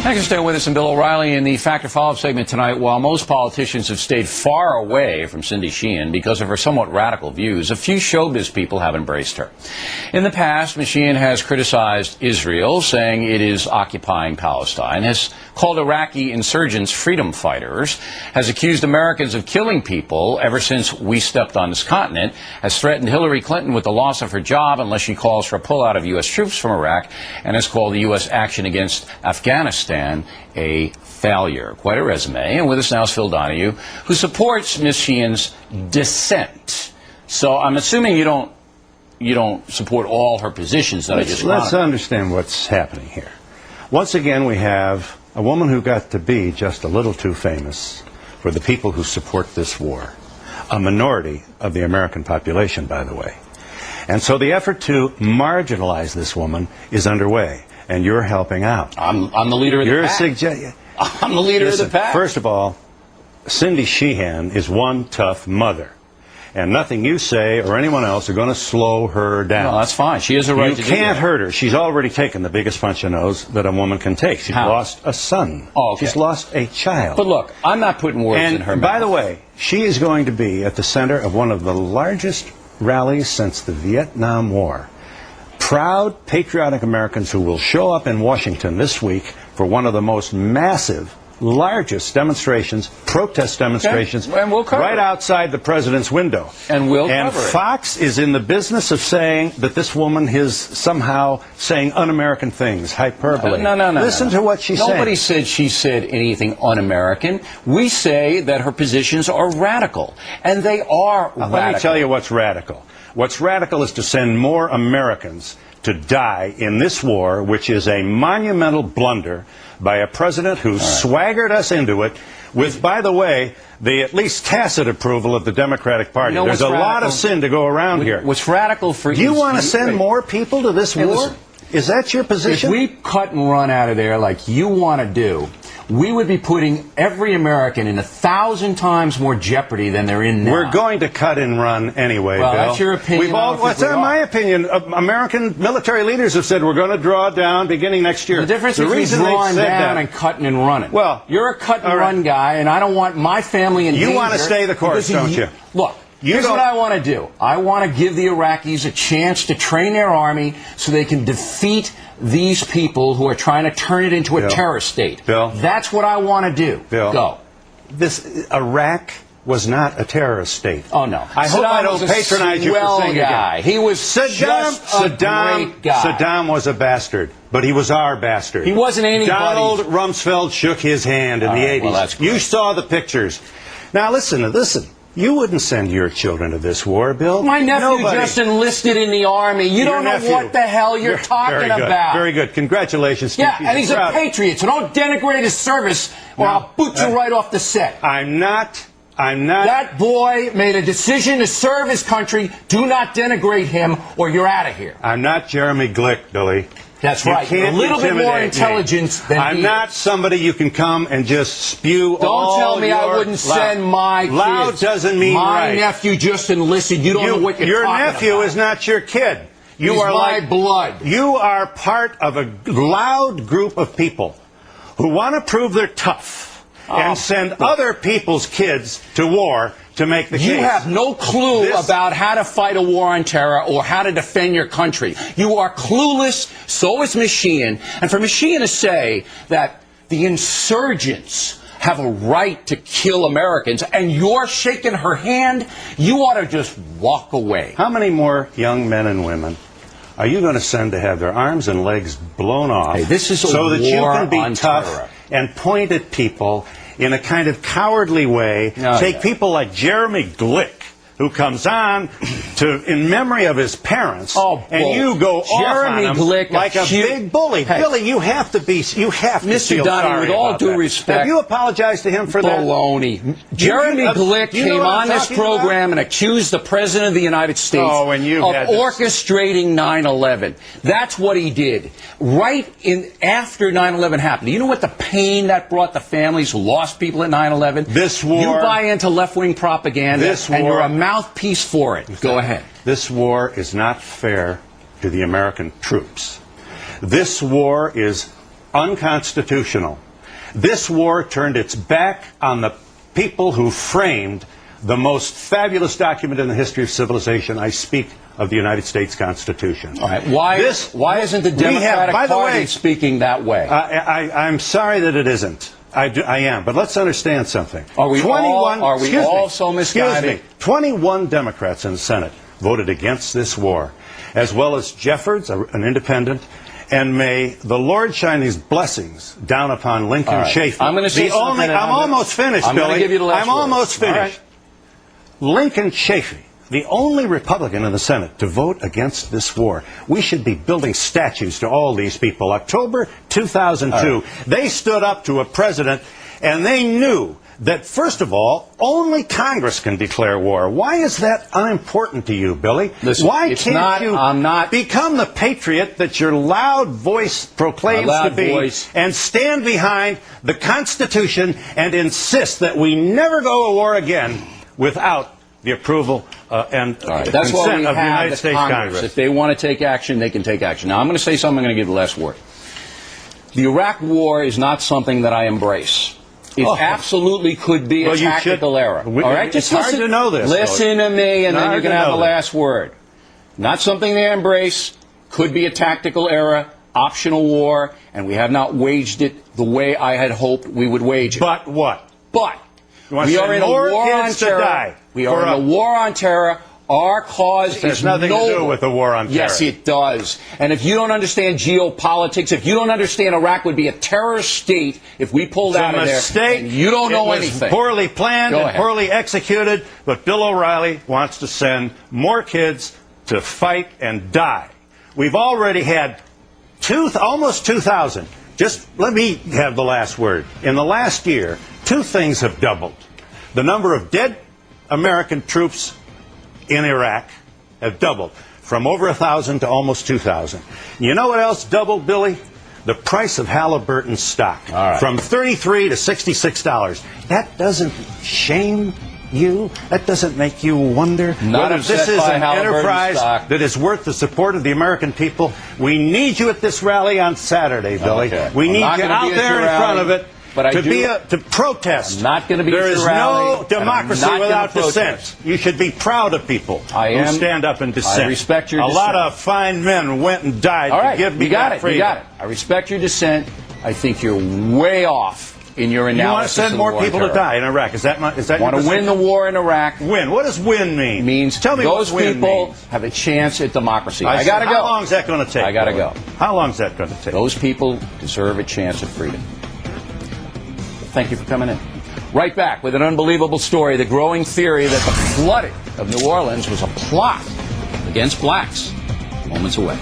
Thanks for staying with us. I'm Bill O'Reilly. In the Factor Follow-Up segment tonight, while most politicians have stayed far away from Cindy Sheehan because of her somewhat radical views, a few showbiz people have embraced her. In the past, Ms. Sheehan has criticized Israel, saying it is occupying Palestine, has called Iraqi insurgents freedom fighters, has accused Americans of killing people ever since we stepped on this continent, has threatened Hillary Clinton with the loss of her job unless she calls for a pullout of U.S. troops from Iraq, and has called the U.S. action against Afghanistan a failure. Quite a resume. And with us now is Phil Donahue, who supports Ms. Sheehan's dissent. So I'm assuming you don't support all her positions that I just Let's understand what's happening here. Once again, we have a woman who got to be just a little too famous for the people who support this war. A minority of the American population, by the way. And so the effort to marginalize this woman is underway. And you're helping out. I'm the leader of the pack. I'm the leader of the pack. First of all, Cindy Sheehan is one tough mother. And nothing you say or anyone else are going to slow her down. No, that's fine. She has a right to do that. You can't hurt her. She's already taken the biggest punch in the nose that a woman can take. She's lost a son. Oh, okay. She's lost a child. But look, I'm not putting words in her mouth. By the way, she is going to be at the center of one of the largest rallies since the Vietnam War. Proud, patriotic Americans who will show up in Washington this week for one of the most massive, largest demonstrations, protest demonstrations, and we'll cover right outside the president's window. And we'll cover it. Fox is in the business of saying that this woman is somehow saying un-American things, hyperbole. No. Listen to what she's saying. Nobody said she said anything un-American. We say that her positions are radical, and they are radical. Let me tell you what's radical. What's radical is to send more Americans to die in this war, which is a monumental blunder by a president who swaggered us into it with, by the way, the at least tacit approval of the Democratic Party. There's a lot of sin to go around here. What's radical for you? Do you want to send more people to this war? Listen, is that your position? If we cut and run out of there like you want to do, we would be putting every American in 1,000 times more jeopardy than they're in now. We're going to cut and run anyway, Well, Bill. that's your opinion. What's my opinion? American military leaders have said we're going to draw down beginning next year. The difference between drawing down and cutting and running. Well, you're a cut and run guy, and I don't want my family in danger. You want to stay the course, don't you? Look. Here's what I want to do. I want to give the Iraqis a chance to train their army so they can defeat these people who are trying to turn it into a terrorist state. Bill. That's what I want to do. Bill. Go. Iraq was not a terrorist state. Oh, no. I hope I don't patronize you for saying guy. He was just a great guy. Saddam was a bastard, but he was our bastard. He wasn't anybody. Donald Rumsfeld shook his hand in the 80s. Well, that's great. You saw the pictures. Now, listen. You wouldn't send your children to this war, Bill. My nephew just enlisted in the Army. You don't know what the hell you're talking about. Very good. Congratulations, Steve. Yeah, and he's a patriot, so don't denigrate his service or I'll boot you right off the set. I'm not. That boy made a decision to serve his country. Do not denigrate him or you're out of here. I'm not Jeremy Glick, Billy. That's right. A little bit more intelligence than I'm not somebody you can come and just spew all Don't tell me I wouldn't send my kids. Loud doesn't mean my nephew just enlisted. You don't know what you're talking about. Your nephew is not your kid. He's my blood. You are part of a loud group of people who want to prove they're tough and send other people's kids to war to make the case. You have no clue about how to fight a war on terror or how to defend your country. You are clueless, so is Ms. Sheehan. And for Ms. Sheehan to say that the insurgents have a right to kill Americans and you're shaking her hand, you ought to just walk away. How many more young men and women are you going to send to have their arms and legs blown off so that you can be tough and point at people in a kind of cowardly way? Take people like Jeremy Glick, who comes on in memory of his parents, and you go off on him like a big bully. Billy, you have to Mr. Donahue, with all due respect, have you apologized to him for that? Baloney. Jeremy Glick came on this program and accused the President of the United States of orchestrating 9/11. That's what he did. Right after 9/11 happened. Do you know what the pain that brought the families who lost people at 9/11? This war. You buy into left-wing propaganda, and you're a mouthpiece for it. Go ahead. This war is not fair to the American troops. This war is unconstitutional. This war turned its back on the people who framed the most fabulous document in the history of civilization. I speak of the United States Constitution. All right. Why isn't the Democratic Party speaking that way? I'm sorry that it isn't. I am. But let's understand something. Are we all so misguided? Excuse me. 21 Democrats in the Senate voted against this war, as well as Jeffords, an independent, and may the Lord shine his blessings down upon Lincoln Chafee. I'm going to say something. I'm almost finished, I'm Billy. going to give you the last I'm almost finished. Lincoln Chafee, the only Republican in the Senate to vote against this war. We should be building statues to all these people. October 2002, they stood up to a president, and they knew that, first of all, only Congress can declare war. Why is that unimportant to you, Billy? Listen, why can't you become the patriot that your loud voice proclaims to be and stand behind the Constitution and insist that we never go to war again without the approval and consent of the United States Congress? If they want to take action, they can take action. Now, I'm going to say something. I'm going to give the last word. The Iraq War is not something that I embrace. It absolutely could be a tactical error. All right, just listen. Hard to know this. Listen to me, and then you're going to have the last word. Not something they embrace. Could be a tactical error, optional war, and we have not waged it the way I had hoped we would wage it. But what? But we are in a war on terror. We are in a war on terror. Our cause is nothing to do with the war on terror. Yes, it does. And if you don't understand geopolitics, if you don't understand Iraq would be a terrorist state if we pulled out of there, you don't know anything. It was poorly planned and poorly executed, but Bill O'Reilly wants to send more kids to fight and die. We've already had almost 2,000. Just let me have the last word. In the last year, two things have doubled. The number of dead American troops in Iraq have doubled from over 1,000 to almost 2,000. You know what else doubled, Billy? The price of Halliburton stock from $33 to $66. That doesn't shame you? That doesn't make you wonder whether this is an enterprise that is worth the support of the American people? We need you at this rally on Saturday, Billy. We need you out there in front of it. But to protest. I'm not going to be There is no democracy without dissent. You should be proud of people who stand up and dissent. I respect your dissent. A lot of fine men went and died to give me that freedom. You got it. I respect your dissent. I think you're way off in your analysis. You want to send more people to die in Iraq? Is that want to win the war in Iraq? Win. What does win mean? Means tell me those what win people means. have a chance at democracy. I got to go. How long is that going to take? I got to go. How long is that going to take? Those people deserve a chance at freedom. Thank you for coming in. Right back with an unbelievable story, the growing theory that the flooding of New Orleans was a plot against blacks. Moments away.